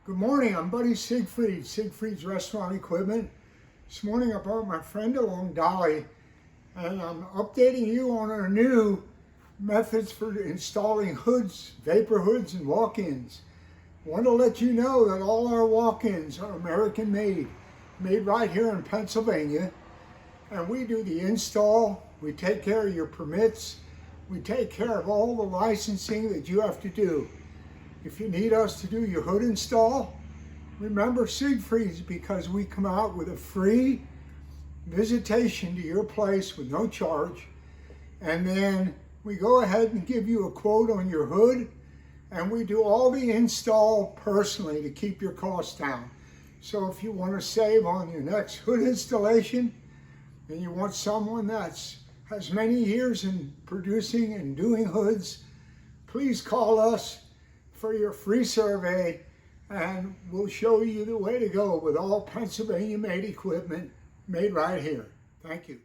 Good morning, I'm Buddy Seigfried, Seigfried's Restaurant Equipment. This morning I brought my friend along, Dolly, and I'm updating you on our new methods for installing hoods, vapor hoods, and walk-ins. I want to let you know that all our walk-ins are American made right here in Pennsylvania, and we do the install, we take care of your permits, we take care of all the licensing that you have to do. If you need us to do your hood install, remember Seigfried's, because we come out with a free visitation to your place with no charge, and then we go ahead and give you a quote on your hood, and we do all the install personally to keep your costs down. So if you want to save on your next hood installation and you want someone that has many years in producing and doing hoods, please call us for your free survey, and we'll show you the way to go with all Pennsylvania made equipment made right here. Thank you.